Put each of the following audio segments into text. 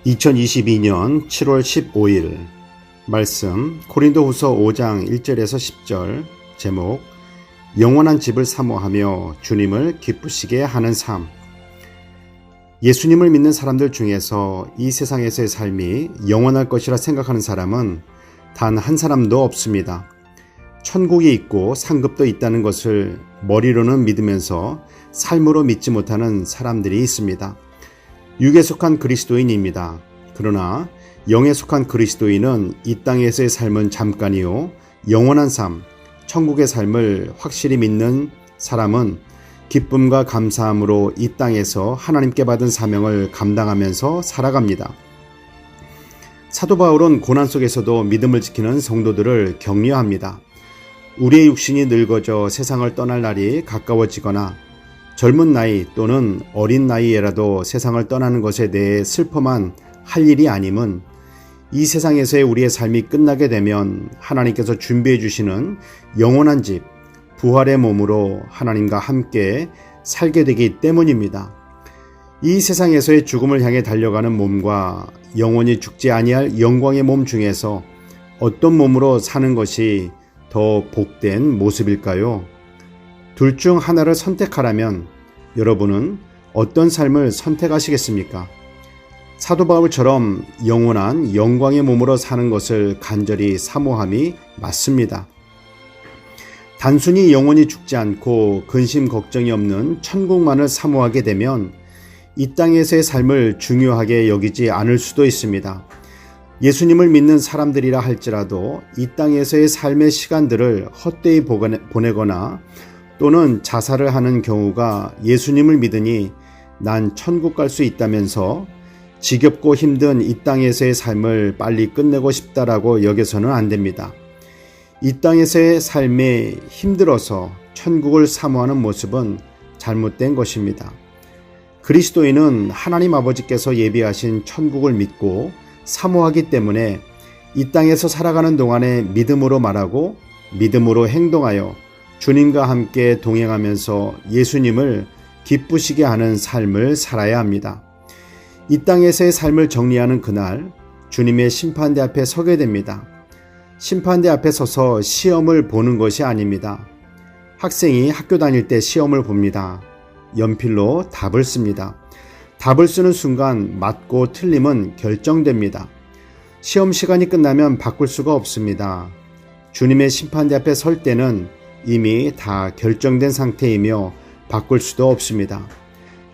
2022년 7월 15일 말씀 고린도후서 5장 1절에서 10절 제목 영원한 집을 사모하며 주님을 기쁘시게 하는 삶. 예수님을 믿는 사람들 중에서 이 세상에서의 삶이 영원할 것이라 생각하는 사람은 단 한 사람도 없습니다. 천국이 있고 상급도 있다는 것을 머리로는 믿으면서 삶으로 믿지 못하는 사람들이 있습니다. 육에 속한 그리스도인입니다. 그러나 영에 속한 그리스도인은 이 땅에서의 삶은 잠깐이요 영원한 삶, 천국의 삶을 확실히 믿는 사람은 기쁨과 감사함으로 이 땅에서 하나님께 받은 사명을 감당하면서 살아갑니다. 사도 바울은 고난 속에서도 믿음을 지키는 성도들을 격려합니다. 우리의 육신이 늙어져 세상을 떠날 날이 가까워지거나 젊은 나이 또는 어린 나이에라도 세상을 떠나는 것에 대해 슬퍼만 할 일이 아님은 이 세상에서의 우리의 삶이 끝나게 되면 하나님께서 준비해 주시는 영원한 집, 부활의 몸으로 하나님과 함께 살게 되기 때문입니다. 이 세상에서의 죽음을 향해 달려가는 몸과 영원히 죽지 아니할 영광의 몸 중에서 어떤 몸으로 사는 것이 더 복된 모습일까요? 둘 중 하나를 선택하라면 여러분은 어떤 삶을 선택하시겠습니까? 사도 바울처럼 영원한 영광의 몸으로 사는 것을 간절히 사모함이 맞습니다. 단순히 영원히 죽지 않고 근심 걱정이 없는 천국만을 사모하게 되면 이 땅에서의 삶을 중요하게 여기지 않을 수도 있습니다. 예수님을 믿는 사람들이라 할지라도 이 땅에서의 삶의 시간들을 헛되이 보내거나 또는 자살을 하는 경우가 예수님을 믿으니 난 천국 갈 수 있다면서 지겹고 힘든 이 땅에서의 삶을 빨리 끝내고 싶다라고 여겨서는 안 됩니다. 이 땅에서의 삶에 힘들어서 천국을 사모하는 모습은 잘못된 것입니다. 그리스도인은 하나님 아버지께서 예비하신 천국을 믿고 사모하기 때문에 이 땅에서 살아가는 동안에 믿음으로 말하고 믿음으로 행동하여 주님과 함께 동행하면서 예수님을 기쁘시게 하는 삶을 살아야 합니다. 이 땅에서의 삶을 정리하는 그날 주님의 심판대 앞에 서게 됩니다. 심판대 앞에 서서 시험을 보는 것이 아닙니다. 학생이 학교 다닐 때 시험을 봅니다. 연필로 답을 씁니다. 답을 쓰는 순간 맞고 틀림은 결정됩니다. 시험 시간이 끝나면 바꿀 수가 없습니다. 주님의 심판대 앞에 설 때는 이미 다 결정된 상태이며 바꿀 수도 없습니다.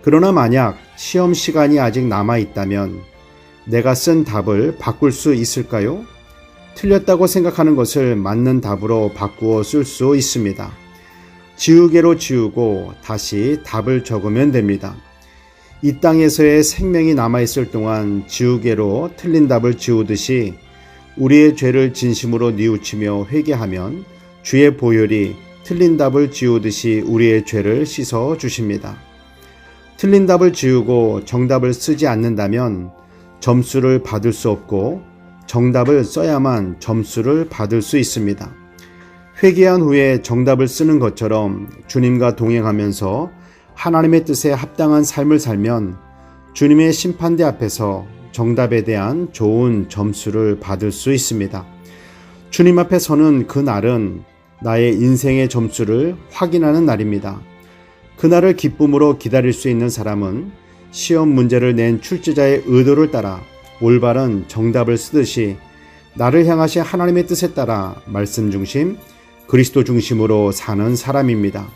그러나 만약 시험 시간이 아직 남아 있다면 내가 쓴 답을 바꿀 수 있을까요? 틀렸다고 생각하는 것을 맞는 답으로 바꾸어 쓸 수 있습니다. 지우개로 지우고 다시 답을 적으면 됩니다. 이 땅에서의 생명이 남아있을 동안 지우개로 틀린 답을 지우듯이 우리의 죄를 진심으로 뉘우치며 회개하면 주의 보혈이 틀린 답을 지우듯이 우리의 죄를 씻어 주십니다. 틀린 답을 지우고 정답을 쓰지 않는다면 점수를 받을 수 없고 정답을 써야만 점수를 받을 수 있습니다. 회개한 후에 정답을 쓰는 것처럼 주님과 동행하면서 하나님의 뜻에 합당한 삶을 살면 주님의 심판대 앞에서 정답에 대한 좋은 점수를 받을 수 있습니다. 주님 앞에 서는 그 날은 나의 인생의 점수를 확인하는 날입니다. 그날을 기쁨으로 기다릴 수 있는 사람은 시험 문제를 낸 출제자의 의도를 따라 올바른 정답을 쓰듯이 나를 향하신 하나님의 뜻에 따라 말씀 중심, 그리스도 중심으로 사는 사람입니다.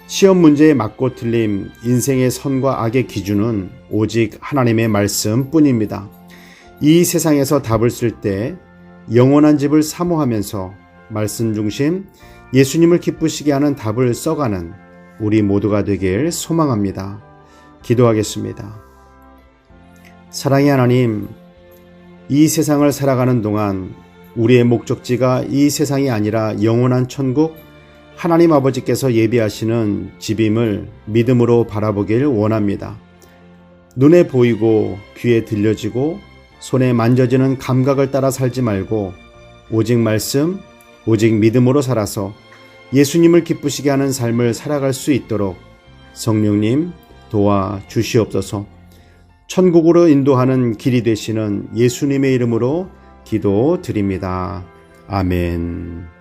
시험 문제에 맞고 틀림, 인생의 선과 악의 기준은 오직 하나님의 말씀뿐입니다. 이 세상에서 답을 쓸 때 영원한 집을 사모하면서 말씀 중심, 예수님을 기쁘시게 하는 답을 써가는 우리 모두가 되길 소망합니다. 기도하겠습니다. 사랑의 하나님, 이 세상을 살아가는 동안 우리의 목적지가 이 세상이 아니라 영원한 천국, 하나님 아버지께서 예비하시는 집임을 믿음으로 바라보길 원합니다. 눈에 보이고 귀에 들려지고 손에 만져지는 감각을 따라 살지 말고 오직 말씀, 오직 믿음으로 살아서 예수님을 기쁘시게 하는 삶을 살아갈 수 있도록 성령님 도와 주시옵소서. 천국으로 인도하는 길이 되시는 예수님의 이름으로 기도드립니다. 아멘.